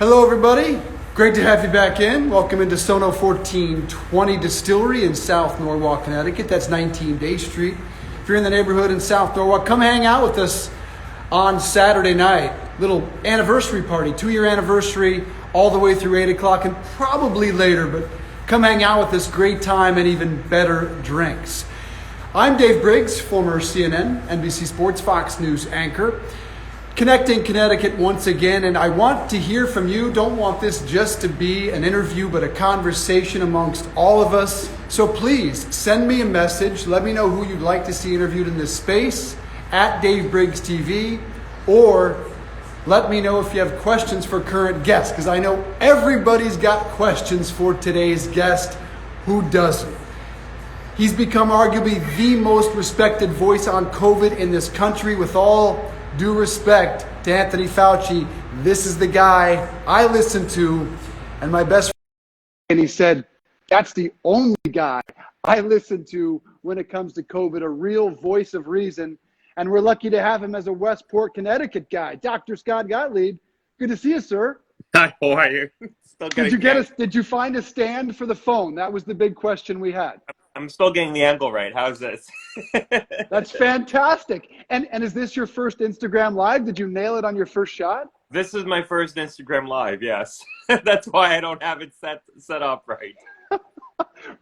Hello, everybody. Great to have you back in. Welcome into Sono 1420 Distillery in South Norwalk, Connecticut. That's 19 Day Street. If you're in the neighborhood in South Norwalk, come hang out with us on Saturday night. Little anniversary party, 2-year anniversary, all the way through 8 o'clock and probably later, but come hang out with us. Great time and even better drinks. I'm Dave Briggs, former CNN, NBC Sports, Fox News anchor. Connecting Connecticut once again, and I want to hear from you. Don't want this just to be an interview, but a conversation amongst all of us. So please send me a message. Let me know who you'd like to see interviewed in this space at Dave Briggs TV, or let me know if you have questions for current guests, because I know everybody's got questions for today's guest. Who doesn't? He's become arguably the most respected voice on COVID in this country. With all due respect to Anthony Fauci, this is the guy I listen to, and my best friend, and he said, that's the only guy I listen to when it comes to COVID, a real voice of reason. And we're lucky to have him as a Westport, Connecticut guy. Dr. Scott Gottlieb, good to see you, sir. Hi, how are you? Still Did you find a stand for the phone? That was the big question we had. I'm still getting the angle right. How's this? That's fantastic. And is this your first Instagram Live? Did you nail it on your first shot? This is my first Instagram Live, yes. That's why I don't have it set up right.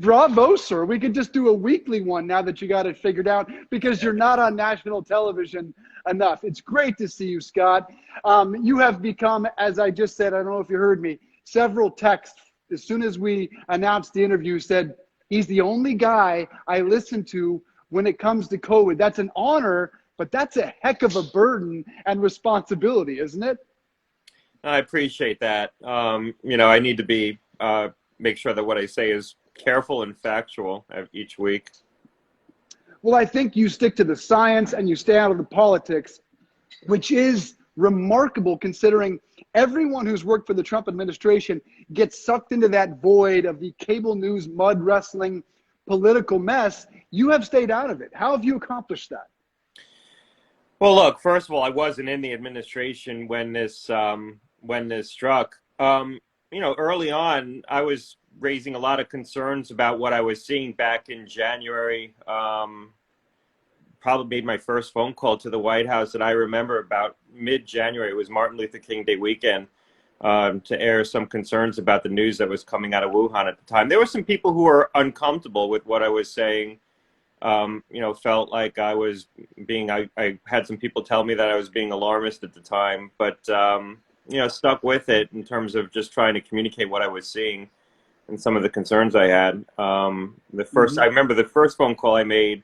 Bravo, sir. We could just do a weekly one now that you got it figured out, because you're not on national television enough. It's great to see you, Scott. You have become, as I just said, I don't know if you heard me, several texts as soon as we announced the interview said, he's the only guy I listen to when it comes to COVID. That's an honor, but that's a heck of a burden and responsibility, isn't it? I appreciate that. I need to be make sure that what I say is careful and factual each week. Well, I think you stick to the science and you stay out of the politics, which is remarkable considering everyone who's worked for the Trump administration gets sucked into that void of the cable news mud wrestling political mess. You have stayed out of it. How have you accomplished that? Well, look, first of all, I wasn't in the administration when this struck. Early on, I was raising a lot of concerns about what I was seeing back in January. Probably made my first phone call to the White House, and I remember about mid-January, it was Martin Luther King Day weekend, to air some concerns about the news that was coming out of Wuhan at the time. There were some people who were uncomfortable with what I was saying, felt like I was being, I had some people tell me that I was being alarmist at the time, but, stuck with it in terms of just trying to communicate what I was seeing and some of the concerns I had. I remember the first phone call I made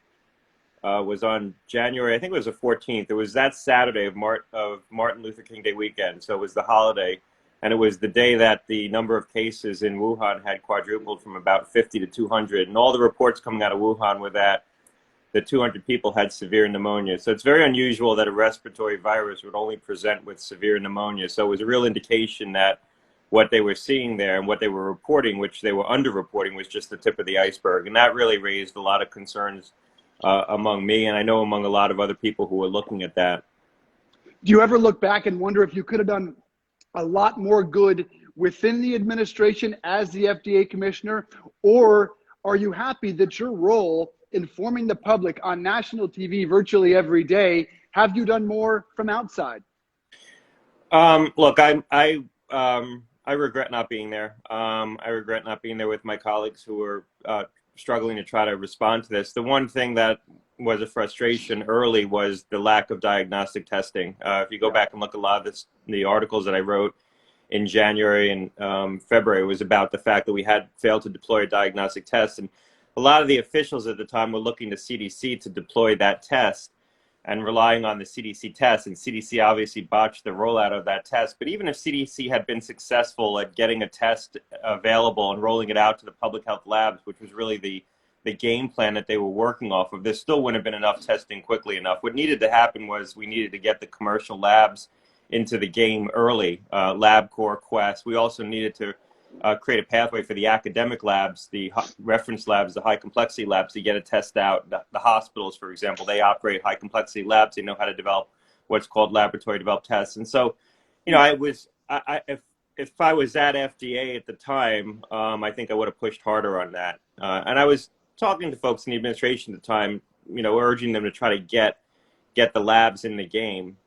was on January, I think it was the 14th. It was that Saturday of Martin Luther King Day weekend. So it was the holiday. And it was the day that the number of cases in Wuhan had quadrupled from about 50 to 200. And all the reports coming out of Wuhan were that the 200 people had severe pneumonia. So it's very unusual that a respiratory virus would only present with severe pneumonia. So it was a real indication that what they were seeing there and what they were reporting, which they were underreporting, was just the tip of the iceberg. And that really raised a lot of concerns among me, and I know among a lot of other people who were looking at that. Do you ever look back and wonder if you could have done a lot more good within the administration as the FDA commissioner, or are you happy that your role informing the public on national TV virtually every day, have you done more from outside? Look, I regret not being there. I regret not being there with my colleagues who were struggling to try to respond to this. The one thing that was a frustration early was the lack of diagnostic testing. If you go back and look at a lot of the articles that I wrote in January and February, was about the fact that we had failed to deploy a diagnostic test. And a lot of the officials at the time were looking to CDC to deploy that test and relying on the CDC test. And CDC obviously botched the rollout of that test. But even if CDC had been successful at getting a test available and rolling it out to the public health labs, which was really the game plan that they were working off of, there still wouldn't have been enough testing quickly enough. What needed to happen was we needed to get the commercial labs into the game early, LabCorp, Quest. We also needed to create a pathway for the academic labs, the reference labs, the high complexity labs to get a test out. The hospitals, for example, they operate high complexity labs. They know how to develop what's called laboratory developed tests. And so, if if I was at FDA at the time, I think I would have pushed harder on that. And I was talking to folks in the administration at the time, urging them to try to get the labs in the game.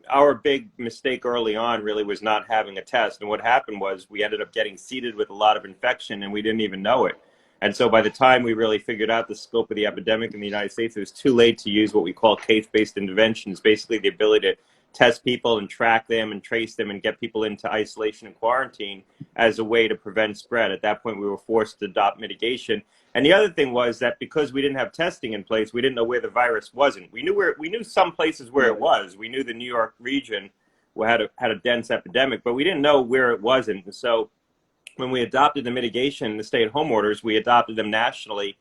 Our big mistake early on really was not having a test. And what happened was we ended up getting seeded with a lot of infection and we didn't even know it. And so by the time we really figured out the scope of the epidemic in the United States, it was too late to use what we call case-based interventions, basically the ability to test people and track them and trace them and get people into isolation and quarantine as a way to prevent spread. At that point, we were forced to adopt mitigation. And the other thing was that because we didn't have testing in place, we didn't know where the virus wasn't. We knew some places where it was. We knew the New York region had a dense epidemic, but we didn't know where it wasn't. And so when we adopted the mitigation, the stay-at-home orders, we adopted them nationally,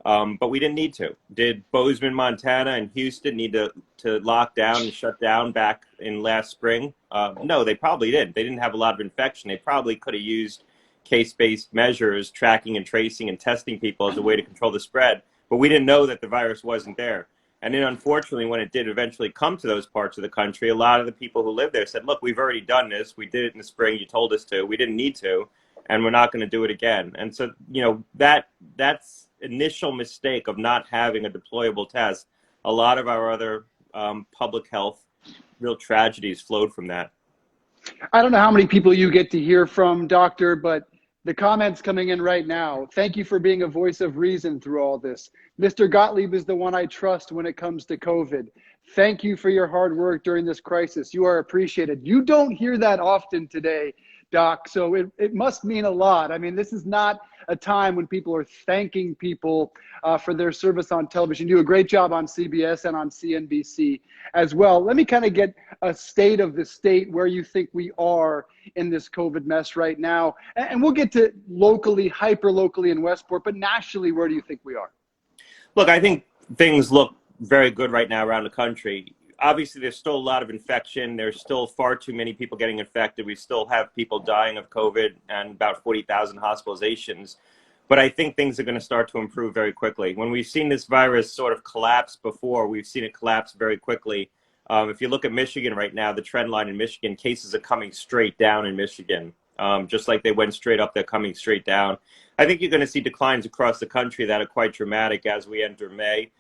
but we didn't need to. Did Bozeman, Montana, and Houston need to lock down and shut down back in last spring? No, they probably didn't. They didn't have a lot of infection. They probably could have used case-based measures, tracking and tracing and testing people as a way to control the spread, but we didn't know that the virus wasn't there. And then unfortunately, when it did eventually come to those parts of the country, a lot of the people who lived there said, look, we've already done this. We did it in the spring. You told us to. We didn't need to. And we're not going to do it again. And so, that's initial mistake of not having a deployable test. A lot of our other public health real tragedies flowed from that. I don't know how many people you get to hear from, Doctor, but the comments coming in right now, thank you for being a voice of reason through all this. Mr. Gottlieb is the one I trust when it comes to COVID. Thank you for your hard work during this crisis. You are appreciated. You don't hear that often today, Doc, so it must mean a lot. I mean, this is not a time when people are thanking people for their service on television. You do a great job on CBS and on CNBC as well. Let me kind of get a state of the state where you think we are in this COVID mess right now. And we'll get to locally, hyper-locally in Westport, but nationally, where do you think we are? Look, I think things look very good right now around the country. Obviously, there's still a lot of infection. There's still far too many people getting infected. We still have people dying of COVID and about 40,000 hospitalizations. But I think things are going to start to improve very quickly. When we've seen this virus sort of collapse before, we've seen it collapse very quickly. If you look at Michigan right now, the trend line in Michigan, cases are coming straight down in Michigan. Just like they went straight up, they're coming straight down. I think you're going to see declines across the country that are quite dramatic as we enter May.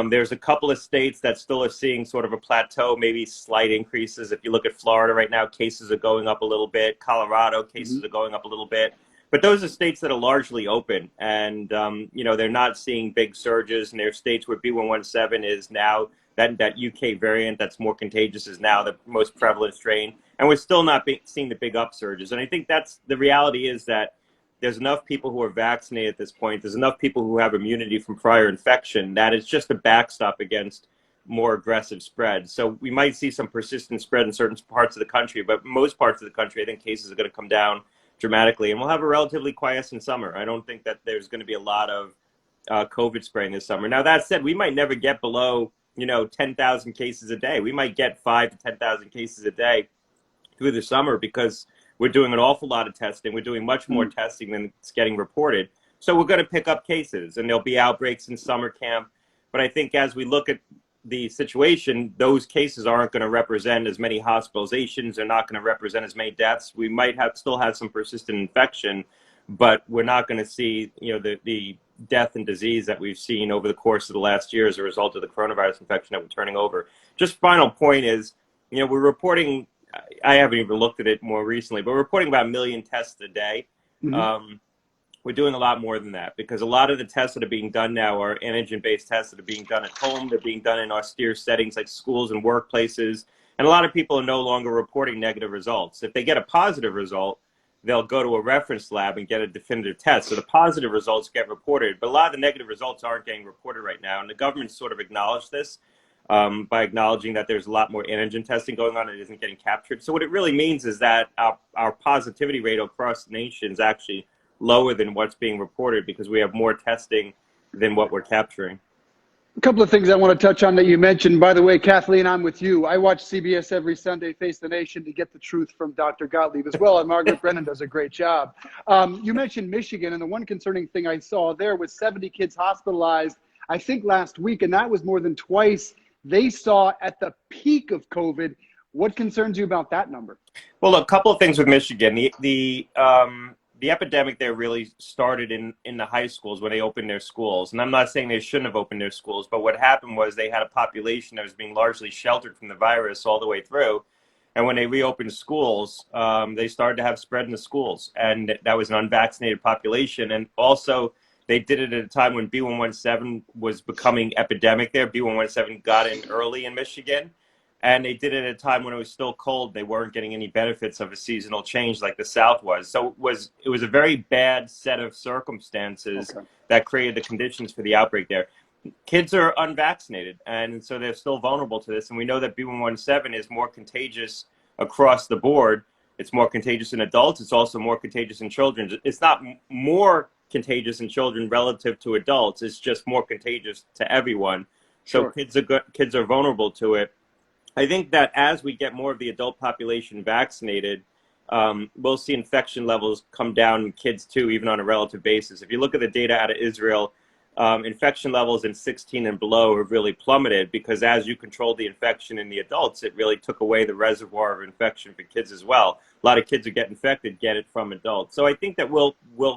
There's a couple of states that still are seeing sort of a plateau, maybe slight increases. If you look at Florida right now, cases are going up a little bit. Colorado, cases are going up a little bit. But those are states that are largely open. And, they're not seeing big surges. And there are states where B117 is now, that UK variant that's more contagious is now the most prevalent strain. And we're still not seeing the big upsurges. And I think that's the reality is that there's enough people who are vaccinated at this point. There's enough people who have immunity from prior infection that it's just a backstop against more aggressive spread. So we might see some persistent spread in certain parts of the country, but most parts of the country, I think cases are going to come down dramatically. And we'll have a relatively quiescent summer. I don't think that there's going to be a lot of COVID spraying this summer. Now, that said, we might never get below, 10,000 cases a day. We might get 5,000 to 10,000 cases a day through the summer because we're doing an awful lot of testing. We're doing much more testing than it's getting reported. So we're going to pick up cases, and there'll be outbreaks in summer camp. But I think as we look at the situation, those cases aren't going to represent as many hospitalizations. They're not going to represent as many deaths. We might still have some persistent infection, but we're not going to see, the death and disease that we've seen over the course of the last year as a result of the coronavirus infection that we're turning over. Just final point is, we're reporting, I haven't even looked at it more recently, but we're reporting about 1 million tests a day. We're doing a lot more than that because a lot of the tests that are being done now are antigen-based tests that are being done at home. They're being done in austere settings like schools and workplaces. And a lot of people are no longer reporting negative results. If they get a positive result, they'll go to a reference lab and get a definitive test. So the positive results get reported, but a lot of the negative results aren't getting reported right now. And the government sort of acknowledged this by acknowledging that there's a lot more antigen testing going on and it isn't getting captured. So what it really means is that our positivity rate across the nation is actually lower than what's being reported because we have more testing than what we're capturing. A couple of things I want to touch on that you mentioned. By the way, Kathleen, I'm with you. I watch CBS every Sunday, Face the Nation, to get the truth from Dr. Gottlieb as well, and Margaret Brennan does a great job. You mentioned Michigan, and the one concerning thing I saw there was 70 kids hospitalized, I think last week, and that was more than twice they saw at the peak of COVID What concerns you about that number? Well, a couple of things with Michigan. The epidemic there really started in the high schools when they opened their schools. And I'm not saying they shouldn't have opened their schools, but what happened was they had a population that was being largely sheltered from the virus all the way through. And when they reopened schools, they started to have spread in the schools. And that was an unvaccinated population. And also, they did it at a time when B117 was becoming epidemic there. B117 got in early in Michigan. And they did it at a time when it was still cold. They weren't getting any benefits of a seasonal change like the South was. So it was a very bad set of circumstances that created the conditions for the outbreak there. Kids are unvaccinated, and so they're still vulnerable to this. And we know that B117 is more contagious across the board. It's more contagious in adults. It's also more contagious in children. It's not more contagious in children relative to adults. It's just more contagious to everyone. So kids are vulnerable to it. I think that as we get more of the adult population vaccinated, we'll see infection levels come down in kids too, even on a relative basis. If you look at the data out of Israel, infection levels in 16 and below have really plummeted because as you controlled the infection in the adults, it really took away the reservoir of infection for kids as well. A lot of kids who get infected get it from adults. So I think that we'll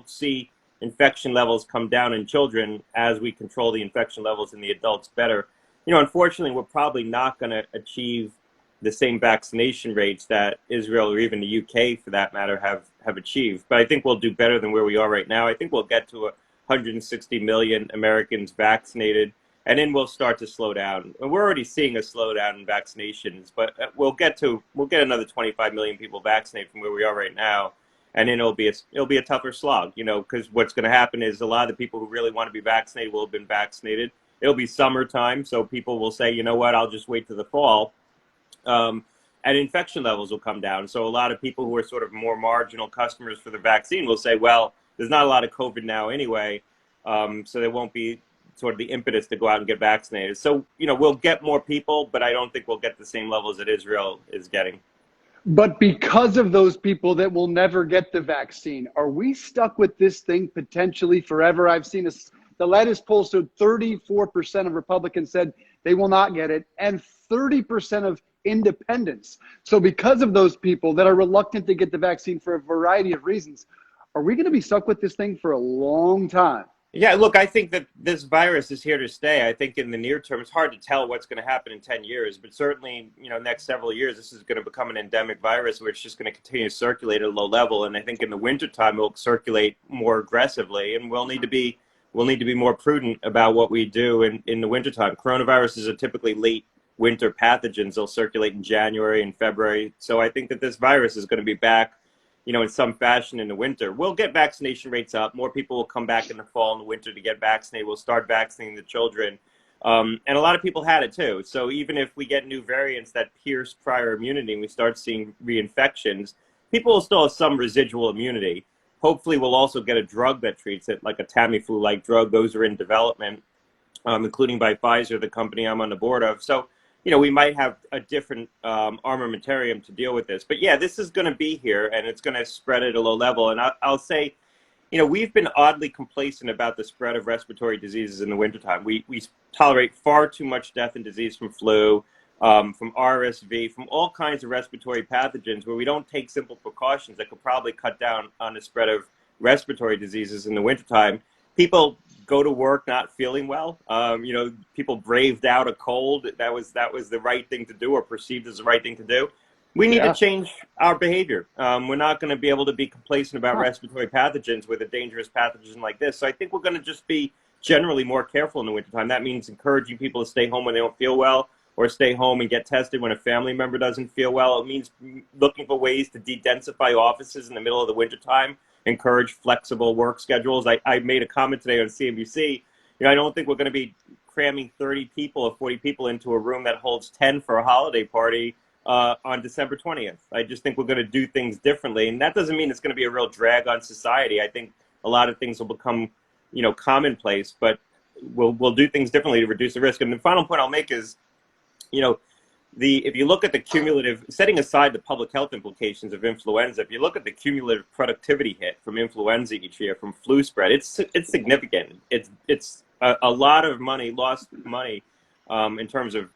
see infection levels come down in children as we control the infection levels in the adults better. You know, unfortunately, we're probably not going to achieve the same vaccination rates that Israel or even the UK, for that matter, have achieved. But I think we'll do better than where we are right now. I think we'll get to 160 million Americans vaccinated, and then we'll start to slow down. And we're already seeing a slowdown in vaccinations, but we'll get another 25 million people vaccinated from where we are right now, and then it'll be a tougher slog. You know, because what's going to happen is a lot of the people who really want to be vaccinated will have been vaccinated. It'll be summertime, so people will say, you know what, I'll just wait to the fall. And infection levels will come down. So a lot of people who are sort of more marginal customers for the vaccine will say, well, there's not a lot of COVID now anyway, so there won't be sort of the impetus to go out and get vaccinated. So, you know, we'll get more people, but I don't think we'll get the same levels that Israel is getting. But because of those people that will never get the vaccine, are we stuck with this thing potentially forever? I've seen the latest poll showed 34% of Republicans said they will not get it, and 30% of independents. So because of those people that are reluctant to get the vaccine for a variety of reasons, are we going to be stuck with this thing for a long time? Yeah, look, I think that this virus is here to stay. I think in the near term, it's hard to tell what's going to happen in 10 years, but certainly, you know, next several years, this is going to become an endemic virus where it's just going to continue to circulate at a low level. And I think in the wintertime, it will circulate more aggressively, and we'll need to be more prudent about what we do in the wintertime. Coronaviruses are typically late winter pathogens. They'll circulate in January and February. So I think that this virus is going to be back, you know, in some fashion in the winter. We'll get vaccination rates up. More people will come back in the fall and the winter to get vaccinated. We'll start vaccinating the children. And a lot of people had it too. So even if we get new variants that pierce prior immunity and we start seeing reinfections, people will still have some residual immunity. Hopefully we'll also get a drug that treats it, like a Tamiflu-like drug. Those are in development, including by Pfizer, the company I'm on the board of. So, you know, we might have a different armamentarium to deal with this. But yeah, this is going to be here, and it's going to spread at a low level. And I'll say, you know, we've been oddly complacent about the spread of respiratory diseases in the wintertime. We tolerate far too much death and disease from flu, from RSV, from all kinds of respiratory pathogens where we don't take simple precautions that could probably cut down on the spread of respiratory diseases in the wintertime. People go to work not feeling well. You know, people braved out a cold. That was the right thing to do, or perceived as the right thing to do. We need to change our behavior. We're not going to be able to be complacent about respiratory pathogens with a dangerous pathogen like this. So I think we're going to just be generally more careful in the wintertime. That means encouraging people to stay home when they don't feel well, or stay home and get tested when a family member doesn't feel well. It means looking for ways to de-densify offices in the middle of the wintertime, encourage flexible work schedules. I made a comment today on CNBC. You know, I don't think we're going to be cramming 30 people or 40 people into a room that holds 10 for a holiday party on December 20th. I just think we're going to do things differently. And that doesn't mean it's going to be a real drag on society. I think a lot of things will become, you know, commonplace, but we'll do things differently to reduce the risk. And the final point I'll make is, you know, if you look at the cumulative, setting aside the public health implications of influenza, if you look at the cumulative productivity hit from influenza each year, from flu spread, it's significant. It's a lot of money, lost money in terms of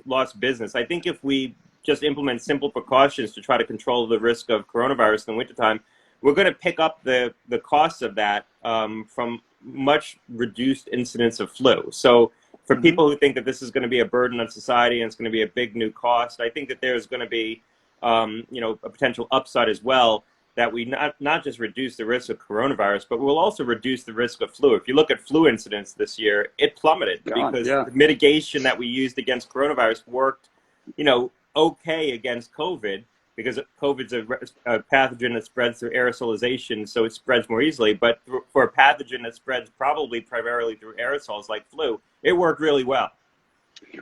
lost business. I think if we just implement simple precautions to try to control the risk of coronavirus in the wintertime, we're going to pick up the costs of that from much reduced incidence of flu. So for people who think that this is going to be a burden on society and it's going to be a big new cost, I think that there's going to be a potential upside as well, that we not just reduce the risk of coronavirus, but we'll also reduce the risk of flu. If you look at flu incidence this year, it plummeted because the mitigation that we used against coronavirus worked, okay against COVID, because COVID's a pathogen that spreads through aerosolization, so it spreads more easily. But for a pathogen that spreads probably primarily through aerosols like flu, it worked really well.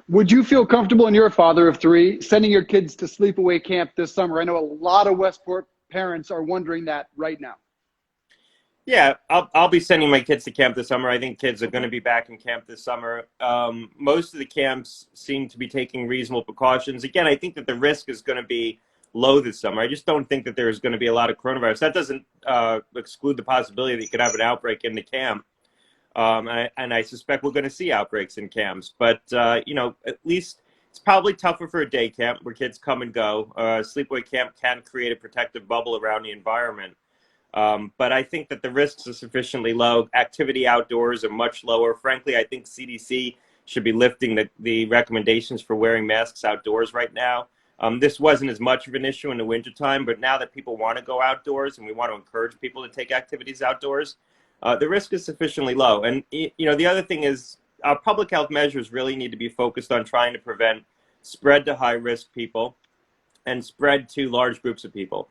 Would you feel comfortable, and you're a father of 3, sending your kids to Sleepaway camp this summer? I know a lot of Westport parents are wondering that right now. Yeah, I'll be sending my kids to camp this summer. I think kids are going to be back in camp this summer. Most of the camps seem to be taking reasonable precautions. Again, I think that the risk is going to be low this summer. I just don't think that there's going to be a lot of coronavirus. That doesn't exclude the possibility that you could have an outbreak in the camp. And I suspect we're going to see outbreaks in camps. But, at least it's probably tougher for a day camp where kids come and go. Sleepaway camp can create a protective bubble around the environment. But I think that the risks are sufficiently low. Activity outdoors are much lower. Frankly, I think CDC should be lifting the recommendations for wearing masks outdoors right now. This wasn't as much of an issue in the wintertime, but now that people want to go outdoors and we want to encourage people to take activities outdoors, the risk is sufficiently low. And, the other thing is our public health measures really need to be focused on trying to prevent spread to high-risk people and spread to large groups of people.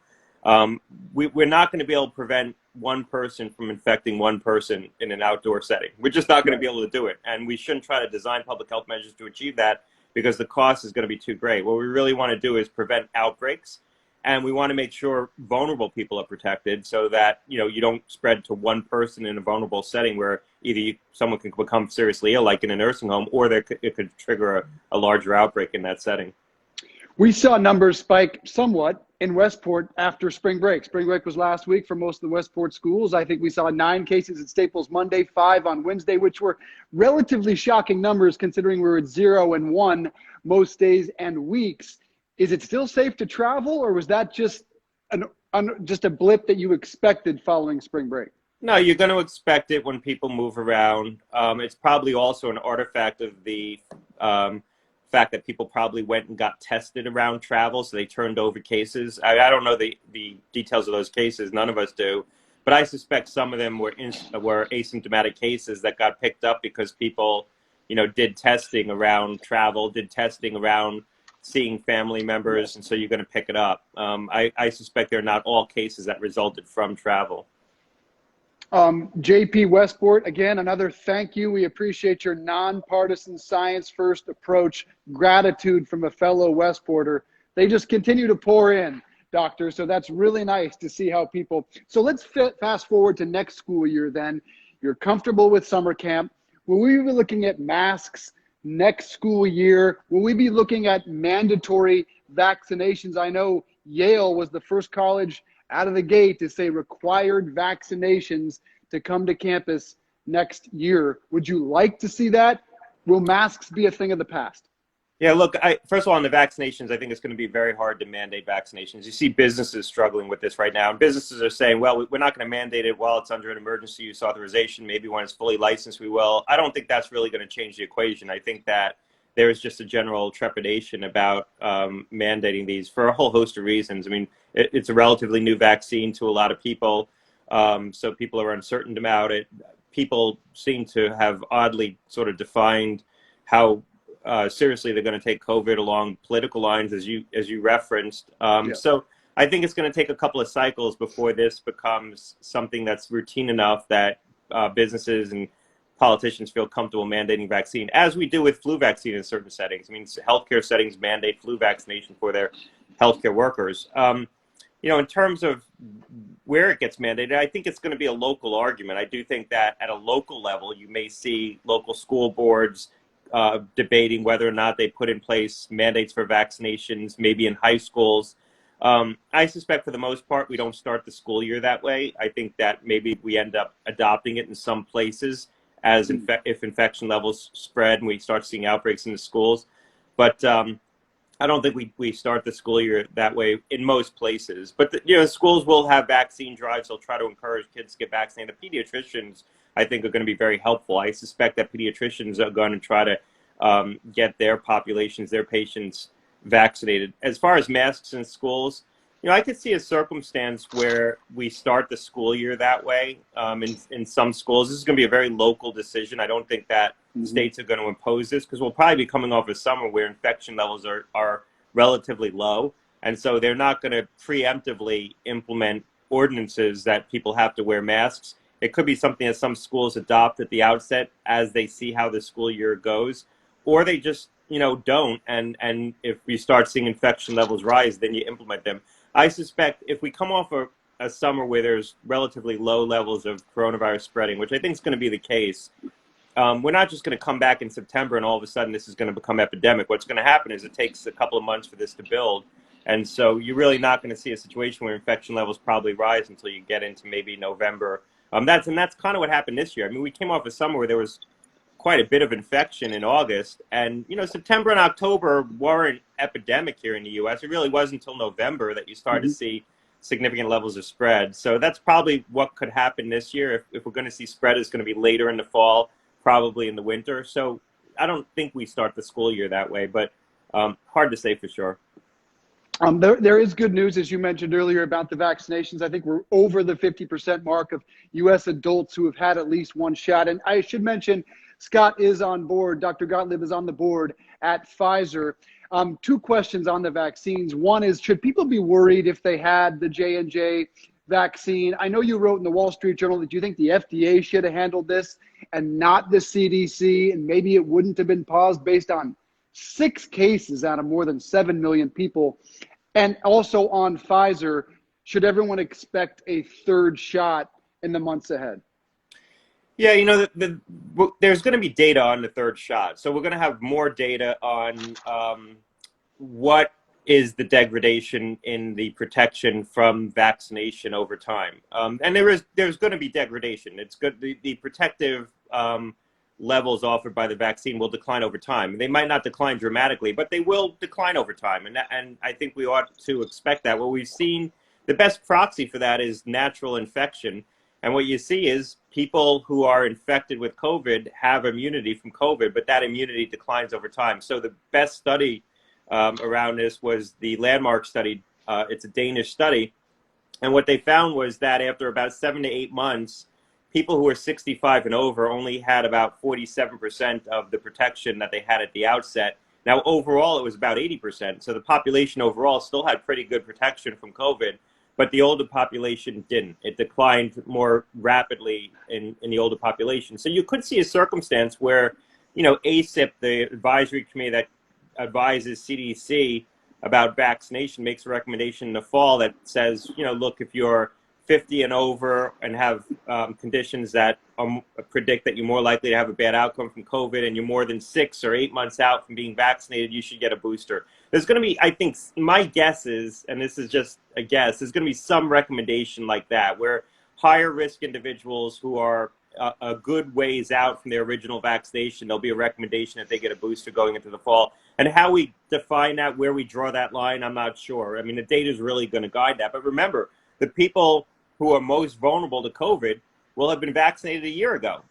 We're not going to be able to prevent one person from infecting one person in an outdoor setting. We're just not going to be able to do it. And we shouldn't try to design public health measures to achieve that, because the cost is going to be too great. What we really want to do is prevent outbreaks, and we want to make sure vulnerable people are protected so that, you don't spread to one person in a vulnerable setting where either someone can become seriously ill, like in a nursing home, or it could trigger a larger outbreak in that setting. We saw numbers spike somewhat in Westport after spring break. Spring break was last week for most of the Westport schools. I think we saw 9 cases at Staples Monday, 5 on Wednesday, which were relatively shocking numbers considering we were at 0 and 1 most days and weeks. Is it still safe to travel, or was that just a blip that you expected following spring break? No, you're going to expect it when people move around. It's probably also an artifact of the fact that people probably went and got tested around travel, so they turned over cases. I don't know the details of those cases. None of us do. But I suspect some of them were asymptomatic cases that got picked up because people, did testing around travel, did testing around seeing family members, and so you're going to pick it up. I suspect they're not all cases that resulted from travel. JP Westport, again, another thank you. We appreciate your nonpartisan science-first approach. Gratitude from a fellow Westporter. They just continue to pour in, doctor, so that's really nice to see how people... So let's fast forward to next school year then. You're comfortable with summer camp. Will we be looking at masks next school year? Will we be looking at mandatory vaccinations? I know Yale was the first college out of the gate to say required vaccinations to come to campus next year. Would you like to see that? Will masks be a thing of the past? Yeah, look, first of all, on the vaccinations, I think it's going to be very hard to mandate vaccinations. You see businesses struggling with this right now, and businesses are saying, well, we're not going to mandate it while it's under an emergency use authorization. Maybe when it's fully licensed, we will. I don't think that's really going to change the equation. I think that there is just a general trepidation about mandating these for a whole host of reasons. I mean, it's a relatively new vaccine to a lot of people, so people are uncertain about it. People seem to have oddly sort of defined how seriously they're going to take COVID along political lines, as you referenced. So I think it's going to take a couple of cycles before this becomes something that's routine enough that businesses and politicians feel comfortable mandating vaccine, as we do with flu vaccine in certain settings. I mean, healthcare settings mandate flu vaccination for their healthcare workers. In terms of where it gets mandated, I think it's going to be a local argument. I do think that at a local level, you may see local school boards debating whether or not they put in place mandates for vaccinations, maybe in high schools. I suspect for the most part, we don't start the school year that way. I think that maybe we end up adopting it in some places as if infection levels spread and we start seeing outbreaks in the schools. But I don't think we start the school year that way in most places. But schools will have vaccine drives. They'll try to encourage kids to get vaccinated. The pediatricians, I think, are going to be very helpful. I suspect that pediatricians are going to try to get their populations, their patients vaccinated. As far as masks in schools, I could see a circumstance where we start the school year that way. In some schools, this is going to be a very local decision. I don't think that states are going to impose this because we'll probably be coming off a summer where infection levels are relatively low. And so they're not going to preemptively implement ordinances that people have to wear masks. It could be something that some schools adopt at the outset as they see how the school year goes, or they just, don't. And if we start seeing infection levels rise, then you implement them. I suspect if we come off a summer where there's relatively low levels of coronavirus spreading, which I think is going to be the case, we're not just going to come back in September and all of a sudden this is going to become epidemic. What's going to happen is it takes a couple of months for this to build. And so you're really not going to see a situation where infection levels probably rise until you get into maybe November. That's kind of what happened this year. I mean, we came off a summer where there was quite a bit of infection in August. And, September and October weren't epidemic here in the U.S. It really wasn't until November that you started to see significant levels of spread. So that's probably what could happen this year. If we're going to see spread, it's going to be later in the fall, probably in the winter. So I don't think we start the school year that way, but hard to say for sure. There is good news, as you mentioned earlier, about the vaccinations. I think we're over the 50% mark of U.S. adults who have had at least one shot. And I should mention, Scott is on board. Dr. Gottlieb is on the board at Pfizer. Two questions on the vaccines. One is, should people be worried if they had the J&J vaccine? I know you wrote in the Wall Street Journal that you think the FDA should have handled this and not the CDC, and maybe it wouldn't have been paused based on 6 cases out of more than 7 million people. And also on Pfizer, should everyone expect a third shot in the months ahead? Yeah, there's going to be data on the third shot. So we're going to have more data on what is the degradation in the protection from vaccination over time. And there's going to be degradation. It's good. The protective levels offered by the vaccine will decline over time. They might not decline dramatically, but they will decline over time. And I think we ought to expect that. What we've seen, the best proxy for that is natural infection. And what you see is people who are infected with COVID have immunity from COVID, but that immunity declines over time. So the best study around this was the landmark study. It's a Danish study. And what they found was that after about 7 to 8 months, people who were 65 and over only had about 47% of the protection that they had at the outset. Now, overall, it was about 80%. So the population overall still had pretty good protection from COVID, but the older population didn't. It declined more rapidly in the older population. So you could see a circumstance where, ACIP, the advisory committee that advises CDC about vaccination, makes a recommendation in the fall that says, look, if you're 50 and over and have conditions that predict that you're more likely to have a bad outcome from COVID and you're more than 6 or 8 months out from being vaccinated, you should get a booster. There's going to be, I think, my guess is, and this is just a guess, there's going to be some recommendation like that where higher risk individuals who are a good ways out from their original vaccination, there'll be a recommendation that they get a booster going into the fall. And how we define that, where we draw that line, I'm not sure. I mean, the data is really going to guide that. But remember, the people who are most vulnerable to COVID will have been vaccinated a year ago.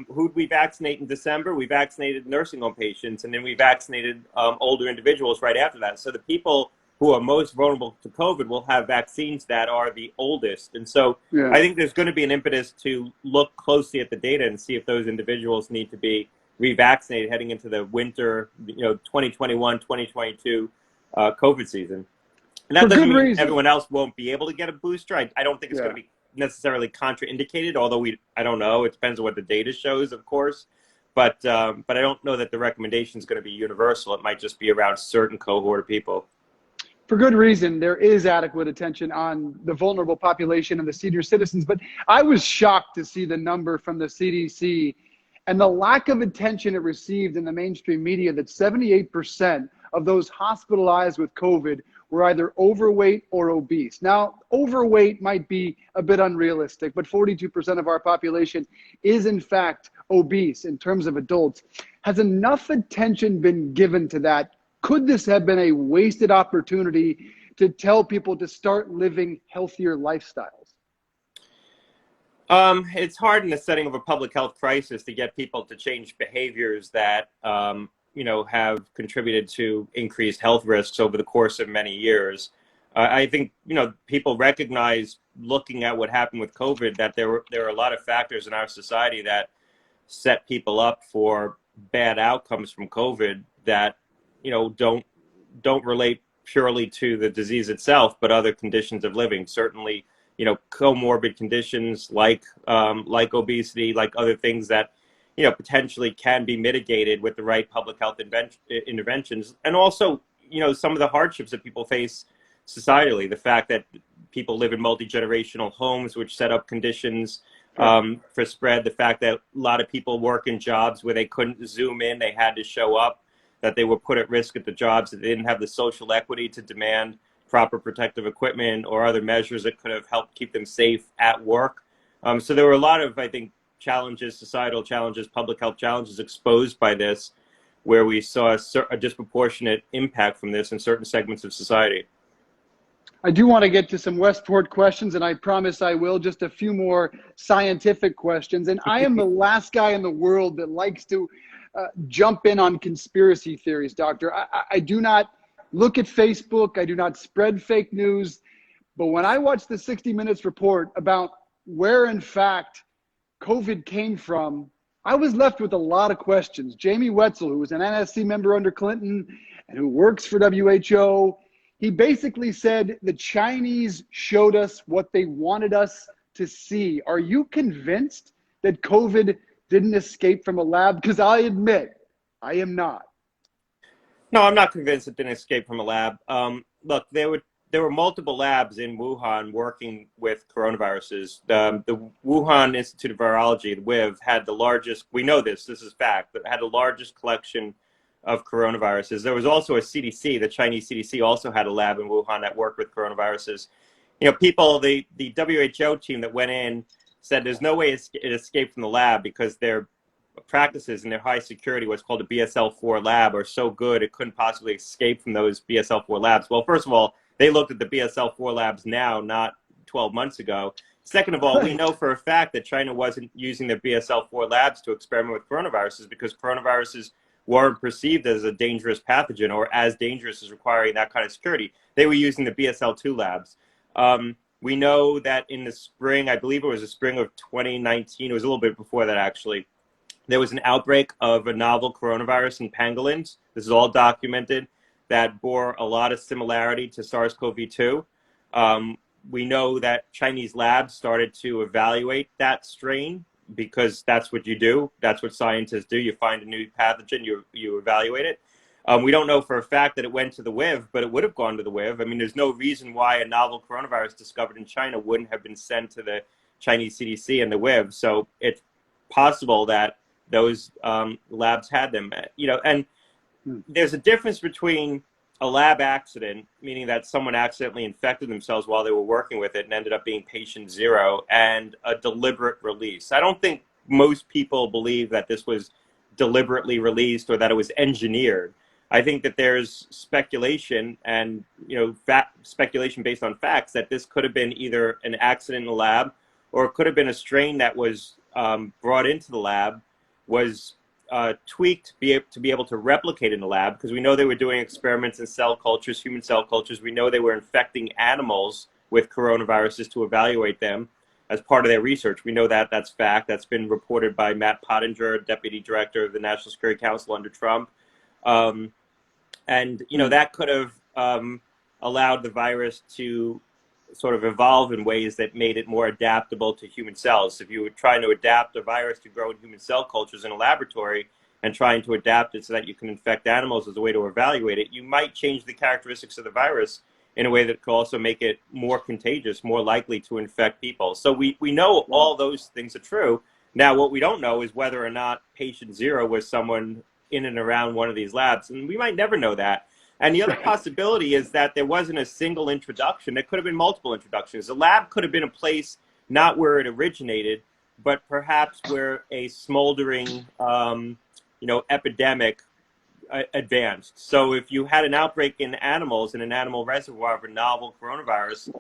Who'd we vaccinate in December? We vaccinated nursing home patients, and then we vaccinated older individuals right after that. So the people who are most vulnerable to COVID will have vaccines that are the oldest. And so I think there's going to be an impetus to look closely at the data and see if those individuals need to be revaccinated heading into the winter, 2021, 2022 COVID season. And that doesn't mean everyone else won't be able to get a booster. I don't think it's going to be necessarily contraindicated, although I don't know. It depends on what the data shows, of course. But I don't know that the recommendation is going to be universal. It might just be around a certain cohort of people. For good reason, there is adequate attention on the vulnerable population and the senior citizens. But I was shocked to see the number from the CDC and the lack of attention it received in the mainstream media that 78% of those hospitalized with COVID were either overweight or obese. Now, overweight might be a bit unrealistic, but 42% of our population is in fact obese in terms of adults. Has enough attention been given to that Could this have been a wasted opportunity to tell people to start living healthier lifestyles? It's hard in the setting of a public health crisis to get people to change behaviors that, have contributed to increased health risks over the course of many years. I think, people recognize, looking at what happened with COVID, that there are a lot of factors in our society that set people up for bad outcomes from COVID that, don't relate purely to the disease itself, but other conditions of living. Certainly, comorbid conditions like obesity, like other things that, potentially can be mitigated with the right public health interventions. And also, some of the hardships that people face societally, the fact that people live in multi-generational homes, which set up conditions for spread, the fact that a lot of people work in jobs where they couldn't Zoom in, they had to show up, that they were put at risk at the jobs, that they didn't have the social equity to demand proper protective equipment or other measures that could have helped keep them safe at work. So there were a lot of, I think, challenges, societal challenges, public health challenges exposed by this, where we saw a disproportionate impact from this in certain segments of society. I do want to get to some Westport questions, and I promise I will. Just a few more scientific questions. And I am the last guy in the world that likes to jump in on conspiracy theories, doctor. I do not look at Facebook. I do not spread fake news. But when I watched the 60 Minutes report about where, in fact, COVID came from, I was left with a lot of questions. Jamie Wetzel, who was an NSC member under Clinton and who works for WHO, he basically said the Chinese showed us what they wanted us to see. Are you convinced that COVID didn't escape from a lab? Because I admit, I am not. No, I'm not convinced it didn't escape from a lab. Look, there were multiple labs in Wuhan working with coronaviruses. The Wuhan Institute of Virology, the WIV, had the largest, we know this is fact, but had the largest collection of coronaviruses. There was also a CDC, the Chinese CDC also had a lab in Wuhan that worked with coronaviruses. The WHO team that went in said there's no way it escaped from the lab because their practices and their high security, what's called a BSL-4 lab, are so good it couldn't possibly escape from those BSL-4 labs. Well, first of all, they looked at the BSL-4 labs now, not 12 months ago. Second of all, we know for a fact that China wasn't using their BSL-4 labs to experiment with coronaviruses because coronaviruses weren't perceived as a dangerous pathogen or as dangerous as requiring that kind of security. They were using the BSL-2 labs. We know that in the spring, I believe it was the spring of 2019, it was a little bit before that actually, there was an outbreak of a novel coronavirus in pangolins. This is all documented, that bore a lot of similarity to SARS-CoV-2. We know that Chinese labs started to evaluate that strain because that's what you do. That's what scientists do. You find a new pathogen, you evaluate it. We don't know for a fact that it went to the WIV, but it would have gone to the WIV. I mean, there's no reason why a novel coronavirus discovered in China wouldn't have been sent to the Chinese CDC and the WIV. So it's possible that those labs had them. And there's a difference between a lab accident, meaning that someone accidentally infected themselves while they were working with it and ended up being patient zero, and a deliberate release. I don't think most people believe that this was deliberately released or that it was engineered. I think that there's speculation and, speculation based on facts that this could have been either an accident in the lab or it could have been a strain that was brought into the lab, was tweaked to be able to replicate in the lab, because we know they were doing experiments in cell cultures, human cell cultures. We know they were infecting animals with coronaviruses to evaluate them as part of their research. We know that that's fact. That's been reported by Matt Pottinger, Deputy Director of the National Security Council under Trump. That could have allowed the virus to sort of evolve in ways that made it more adaptable to human cells. If you were trying to adapt a virus to grow in human cell cultures in a laboratory and trying to adapt it so that you can infect animals as a way to evaluate it, you might change the characteristics of the virus in a way that could also make it more contagious, more likely to infect people. So we know all those things are true. Now, what we don't know is whether or not patient zero was someone in and around one of these labs, and we might never know that. And the other possibility is that there wasn't a single introduction. There could have been multiple introductions. The lab could have been a place not where it originated, but perhaps where a smoldering, epidemic advanced. So if you had an outbreak in animals in an animal reservoir of a novel coronavirus,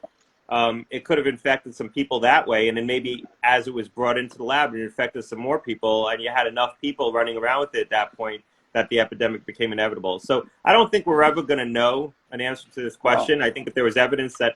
it could have infected some people that way, and then maybe as it was brought into the lab, it infected some more people, and you had enough people running around with it at that point that the epidemic became inevitable. So I don't think we're ever going to know an answer to this question. I think if there was evidence that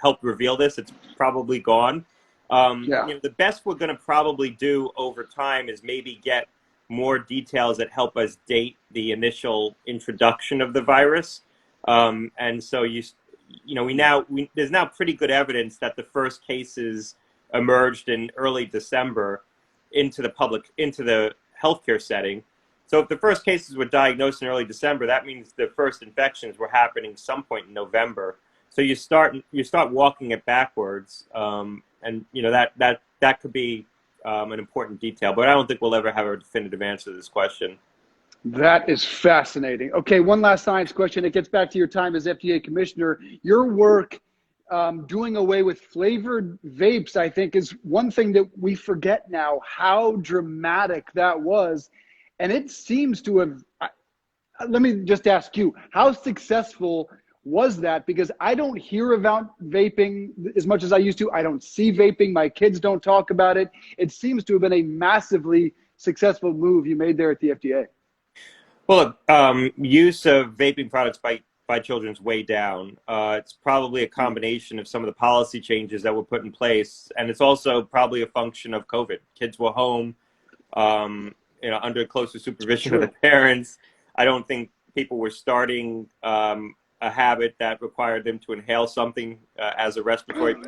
helped reveal this, it's probably gone. The best we're going to probably do over time is maybe get more details that help us date the initial introduction of the virus. And so there's now pretty good evidence that the first cases emerged in early December into the healthcare setting. So if the first cases were diagnosed in early December, that means the first infections were happening some point in November. So you start walking it backwards, and that could be an important detail. But I don't think we'll ever have a definitive answer to this question. That is fascinating. Okay, one last science question. It gets back to your time as FDA commissioner. Your work doing away with flavored vapes, I think, is one thing that we forget now, how dramatic that was. And it seems to have, let me just ask you, how successful was that? Because I don't hear about vaping as much as I used to. I don't see vaping. My kids don't talk about it. It seems to have been a massively successful move you made there at the FDA. Well, use of vaping products by children is way down. It's probably a combination of some of the policy changes that were put in place, and it's also probably a function of COVID. Kids were home, under closer supervision of the parents. I don't think people were starting a habit that required them to inhale something as a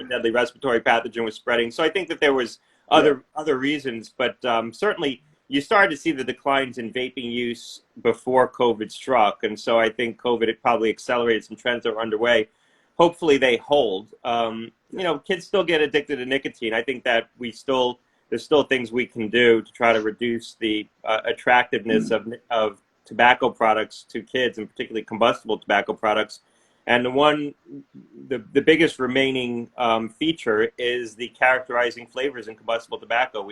deadly respiratory pathogen was spreading. So I think that there was other reasons, but certainly you started to see the declines in vaping use before COVID struck. And so I think COVID probably accelerated some trends that were underway. Hopefully they hold. Kids still get addicted to nicotine. I think that there's still things we can do to try to reduce the attractiveness of tobacco products to kids, and particularly combustible tobacco products. And the biggest remaining feature is the characterizing flavors in combustible tobacco.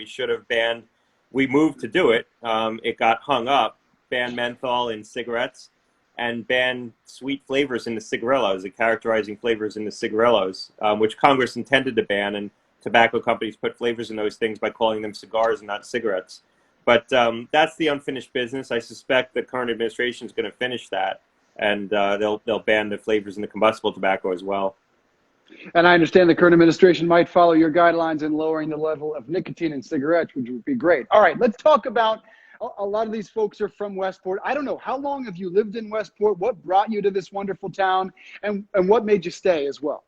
We moved to do it. It got hung up, banned menthol in cigarettes, and banned sweet flavors in the cigarillos, the characterizing flavors in the cigarillos, which Congress intended to ban, and tobacco companies put flavors in those things by calling them cigars and not cigarettes. But that's the unfinished business. I suspect the current administration is going to finish that, and they'll ban the flavors in the combustible tobacco as well. And I understand the current administration might follow your guidelines in lowering the level of nicotine in cigarettes, which would be great. All right, let's talk about, a lot of these folks are from Westport. I don't know, how long have you lived in Westport? What brought you to this wonderful town? And what made you stay as well?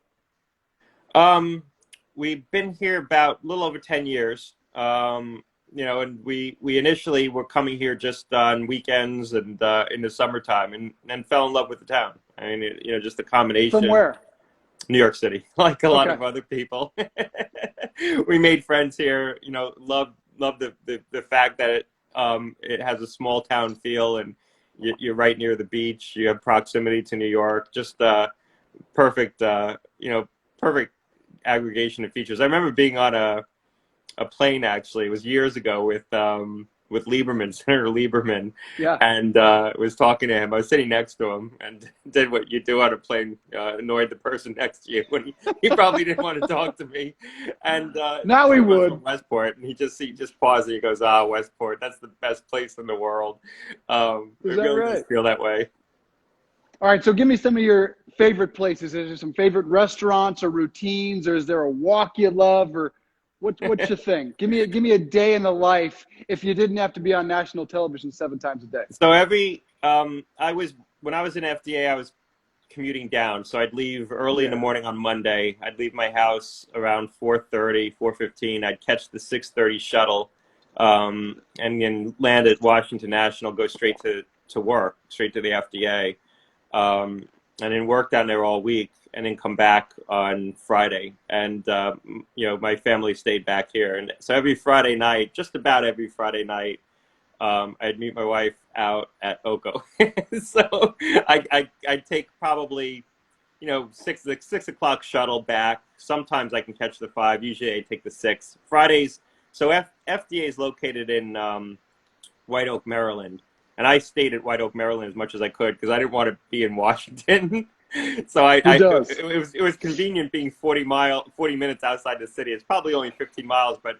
We've been here about a little over 10 years. And we initially were coming here just on weekends and in the summertime, and then fell in love with the town. I mean, just the combination. From where? New York City, like a lot of other people. We made friends here. Love the fact that it has a small town feel, and you're right near the beach. You have proximity to New York. Just perfect. Perfect aggregation of features. I remember being on a plane, actually. It was years ago with Lieberman, Senator Lieberman, and was talking to him. I was sitting next to him and did what you do on a plane, annoyed the person next to you when he probably didn't want to talk to me. And now he would. From Westport, and he just paused and he goes, Westport, that's the best place in the world. Is that really right? does feel that way. All right, so give me some of your favorite places. Is there some favorite restaurants or routines, or is there a walk you love, or what's your thing? Give me a day in the life if you didn't have to be on national television 7 times a day. So when I was in FDA, I was commuting down. So I'd leave early in the morning on Monday. I'd leave my house around 4:30, 4:15. I'd catch the 6:30 shuttle, and then land at Washington National, go straight to work, straight to the FDA. And then work down there all week, and then come back on Friday. And, my family stayed back here. And so every Friday night, just about every Friday night, I'd meet my wife out at Oko. So I'd take probably, 6 o'clock shuttle back. Sometimes I can catch the 5. Usually I take the 6. Fridays. So FDA is located in White Oak, Maryland. and I stayed at White Oak, Maryland, as much as I could because I didn't want to be in Washington. So Who does? it was convenient being 40 minutes outside the city. It's probably only 15 miles, but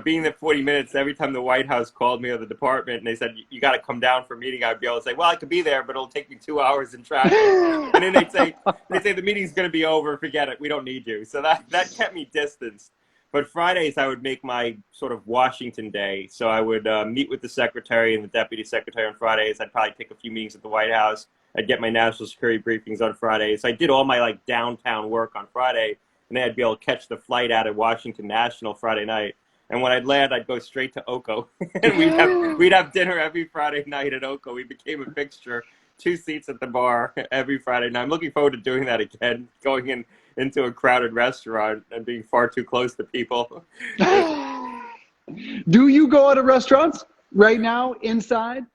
being there 40 minutes, every time the White House called me or the department and they said, you got to come down for a meeting, I'd be able to say, well, I could be there, but it'll take me 2 hours in traffic. And then they'd say the meeting's going to be over. Forget it. We don't need you. So that kept me distanced. But Fridays, I would make my sort of Washington day. So I would meet with the secretary and the deputy secretary on Fridays. I'd probably take a few meetings at the White House. I'd get my national security briefings on Fridays. I did all my downtown work on Friday, and then I'd be able to catch the flight out of Washington National Friday night. And when I'd land, I'd go straight to Oko, and we'd have dinner every Friday night at Oko. We became a fixture, 2 seats at the bar every Friday night. I'm looking forward to doing that again, going into a crowded restaurant and being far too close to people. Do you go out of restaurants right now inside?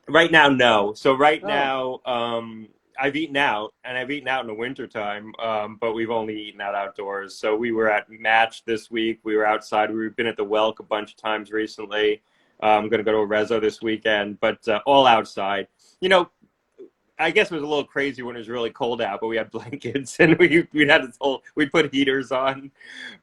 Right now, no. So now, I've eaten out, and I've eaten out in the wintertime, but we've only eaten out outdoors. So we were at Match this week. We were outside. We've been at the Welk a bunch of times recently. I'm going to go to a Rezo this weekend, but all outside. I guess it was a little crazy when it was really cold out, but we had blankets and we put heaters on.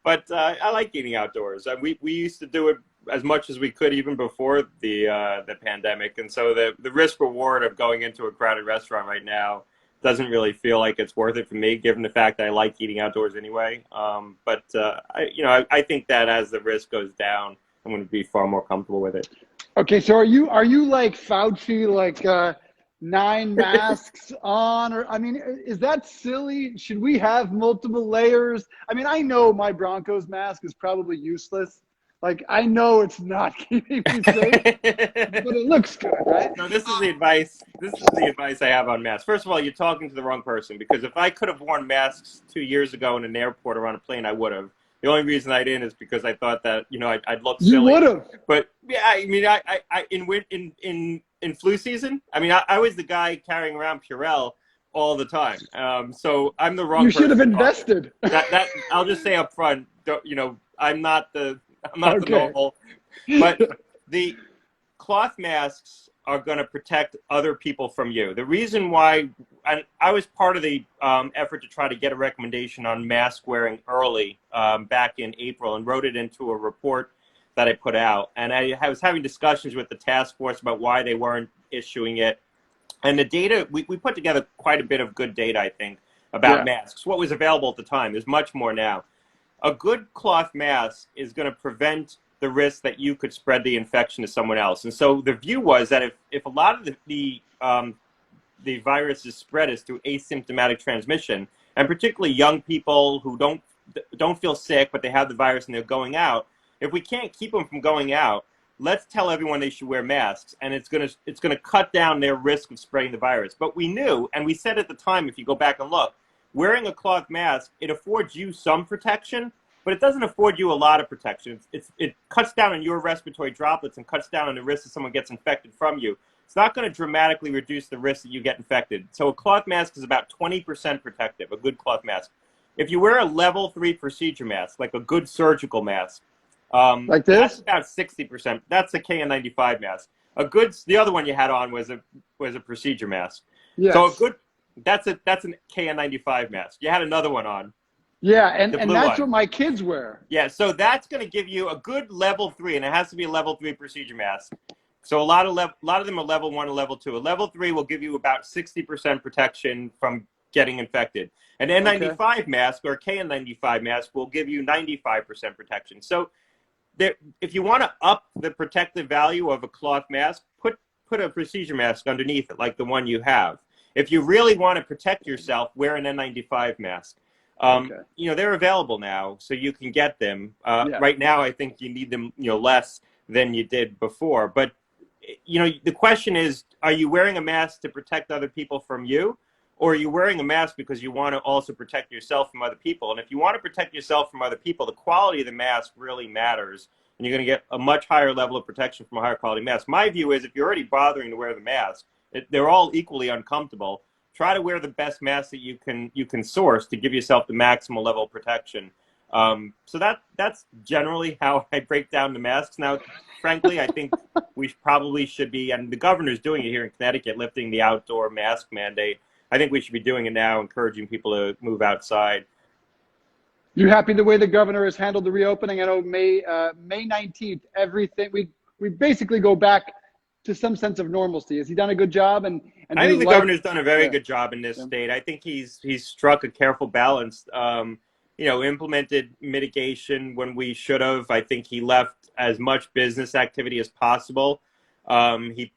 But I like eating outdoors. We used to do it as much as we could even before the pandemic, and so the risk reward of going into a crowded restaurant right now doesn't really feel like it's worth it for me, given the fact that I like eating outdoors anyway. But I think that as the risk goes down, I'm going to be far more comfortable with it. Okay, so are you like Fauci, 9 masks on, or is that silly? Should we have multiple layers? I know my Broncos mask is probably useless. I know it's not keeping me safe, but it looks good, right? No, this is the advice. This is the advice I have on masks. First of all, you're talking to the wrong person, because if I could have worn masks 2 years ago in an airport or on a plane, I would have. The only reason I didn't is because I thought that I'd look silly. You would have. But yeah, I in flu season, I was the guy carrying around Purell all the time. So I'm the wrong person. You should have invested. That I'll just say up front. I'm not the normal. But the cloth masks are going to protect other people from you. The reason why, and I was part of the effort to try to get a recommendation on mask wearing early back in April, and wrote it into a report that I put out. And I was having discussions with the task force about why they weren't issuing it. And the data, we put together quite a bit of good data, I think, about masks. What was available at the time. There's much more now. A good cloth mask is going to prevent the risk that you could spread the infection to someone else. And so the view was that if a lot of the virus is spread is through asymptomatic transmission, and particularly young people who don't feel sick, but they have the virus and they're going out, if we can't keep them from going out, let's tell everyone they should wear masks, and it's gonna cut down their risk of spreading the virus. But we knew, and we said at the time, if you go back and look, wearing a cloth mask, it affords you some protection, but it doesn't afford you a lot of protection. It cuts down on your respiratory droplets and cuts down on the risk that someone gets infected from you. It's not going to dramatically reduce the risk that you get infected. So a cloth mask is about 20% protective, a good cloth mask. If you wear a level 3 procedure mask, like a good surgical mask, like this? That's about 60%. That's a KN95 mask. The other one you had on was a procedure mask. Yes. So that's an KN95 mask. You had another one on. Yeah, and that's what my kids wear. Yeah, so that's going to give you a good level 3, and it has to be a level 3 procedure mask. So a lot of them are level 1 and level 2. A level 3 will give you about 60% protection from getting infected. An N95 mask or a KN95 mask will give you 95% protection. So if you want to up the protective value of a cloth mask, put a procedure mask underneath it, like the one you have. If you really want to protect yourself, wear an N95 mask. They're available now, so you can get them. Right now, I think you need them, less than you did before. But, the question is, are you wearing a mask to protect other people from you? Or are you wearing a mask because you want to also protect yourself from other people? And if you want to protect yourself from other people, the quality of the mask really matters. And you're going to get a much higher level of protection from a higher quality mask. My view is if you're already bothering to wear the mask, they're all equally uncomfortable. Try to wear the best mask that you can source to give yourself the maximal level of protection. So that's generally how I break down the masks. Now, frankly, I think we probably should be, and the governor's doing it here in Connecticut, lifting the outdoor mask mandate. I think we should be doing it now, encouraging people to move outside. You happy the way the governor has handled the reopening? I know May 19th, everything, we basically go back to some sense of normalcy. Has he done a good job? And I think the governor's done a very good job in this state. I think he's struck a careful balance. Implemented mitigation when we should have. I think he left as much business activity as possible. He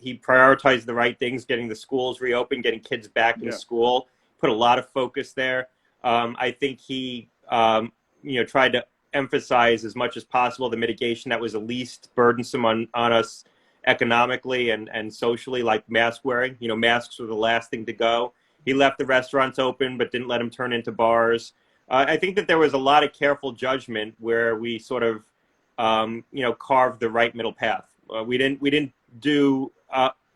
prioritized the right things, getting the schools reopened, getting kids back in school, put a lot of focus there. I think he, tried to emphasize as much as possible the mitigation that was the least burdensome on us economically and socially, like mask wearing. Masks were the last thing to go. He left the restaurants open, but didn't let them turn into bars. I think that there was a lot of careful judgment where we sort of, carved the right middle path. We didn't do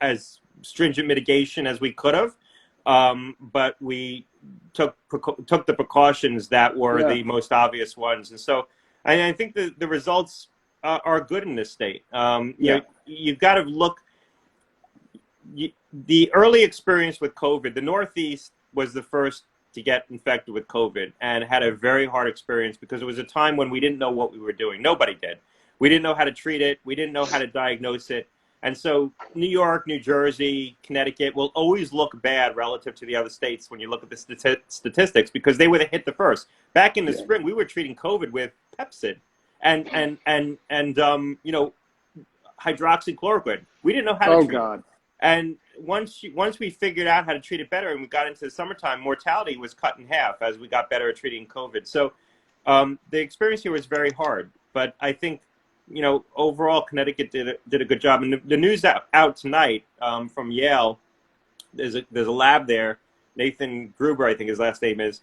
as stringent mitigation as we could have, but we took the precautions that were the most obvious ones. And so I think the results are good in this state. You've got to look. The early experience with COVID, the Northeast was the first to get infected with COVID and had a very hard experience because it was a time when we didn't know what we were doing. Nobody did. We didn't know how to treat it. We didn't know how to diagnose it. And so New York, New Jersey, Connecticut will always look bad relative to the other states when you look at the statistics because they were hit the first. Back in the spring, we were treating COVID with Pepsid and hydroxychloroquine. We didn't know how to treat it. And once we figured out how to treat it better and we got into the summertime, mortality was cut in half as we got better at treating COVID. So the experience here was very hard. But I think, overall, Connecticut did a good job. And the news out tonight from Yale, there's a lab there, Nathan Gruber, I think his last name is,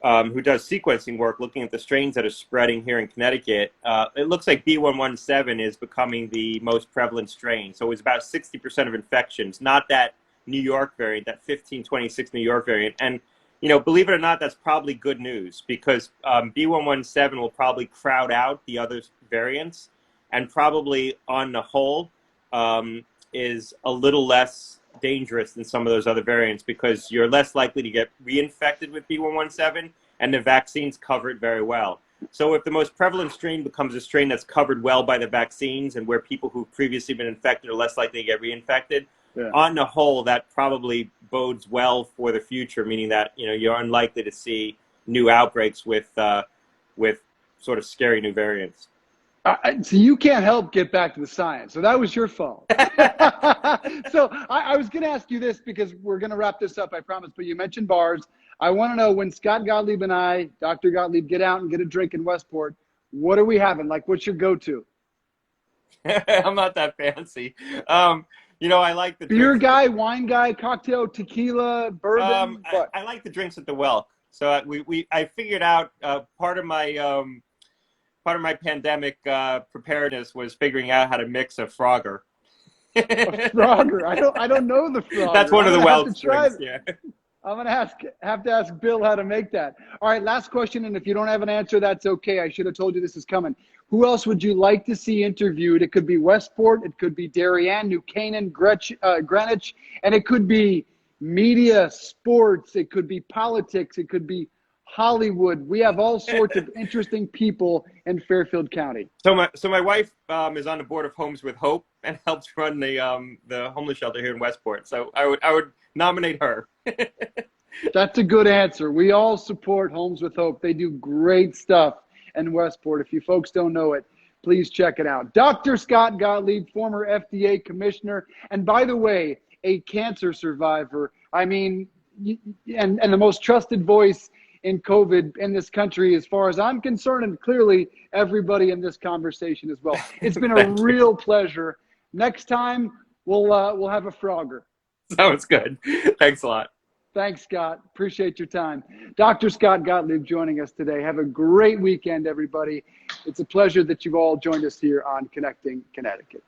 who does sequencing work looking at the strains that are spreading here in Connecticut. It looks like B117 is becoming the most prevalent strain. So it's about 60% of infections, not that New York variant, that 1526 New York variant. And, believe it or not, that's probably good news because B117 will probably crowd out the other variants and probably on the whole is a little less dangerous than some of those other variants because you're less likely to get reinfected with B117 and the vaccines cover it very well. So if the most prevalent strain becomes a strain that's covered well by the vaccines and where people who've previously been infected are less likely to get reinfected, on the whole, that probably bodes well for the future, meaning that, you're unlikely to see new outbreaks with sort of scary new variants. So you can't help get back to the science. So that was your fault. So I was going to ask you this because we're going to wrap this up, I promise. But you mentioned bars. I want to know when Scott Gottlieb and I, Dr. Gottlieb, get out and get a drink in Westport, what are we having? Like, what's your go-to? I'm not that fancy. I like the beer drinks. Guy, wine guy, cocktail, tequila, bourbon. I like the drinks at the Welk. So I figured out part of my pandemic preparedness was figuring out how to mix a Frogger. A Frogger. I don't know the Frogger. That's one of the Welk drinks. Yeah. I'm gonna have to ask Bill how to make that. All right, last question, and if you don't have an answer, that's okay. I should have told you this is coming. Who else would you like to see interviewed? It could be Westport, it could be Darien, New Canaan, Greenwich, and it could be media, sports, it could be politics, it could be Hollywood. We have all sorts of interesting people in Fairfield County. So my wife is on the board of Homes with Hope and helps run the homeless shelter here in Westport. So I would nominate her. That's a good answer. We all support Homes with Hope. They do great stuff in Westport. If you folks don't know it, please check it out. Dr. Scott Gottlieb, former FDA commissioner, and by the way, a cancer survivor. I mean, and the most trusted voice in COVID in this country, as far as I'm concerned, and clearly everybody in this conversation as well. It's been a real pleasure. Next time, we'll have a Frogger. Sounds good. Thanks a lot. Thanks, Scott. Appreciate your time. Dr. Scott Gottlieb joining us today. Have a great weekend, everybody. It's a pleasure that you've all joined us here on Connecting Connecticut.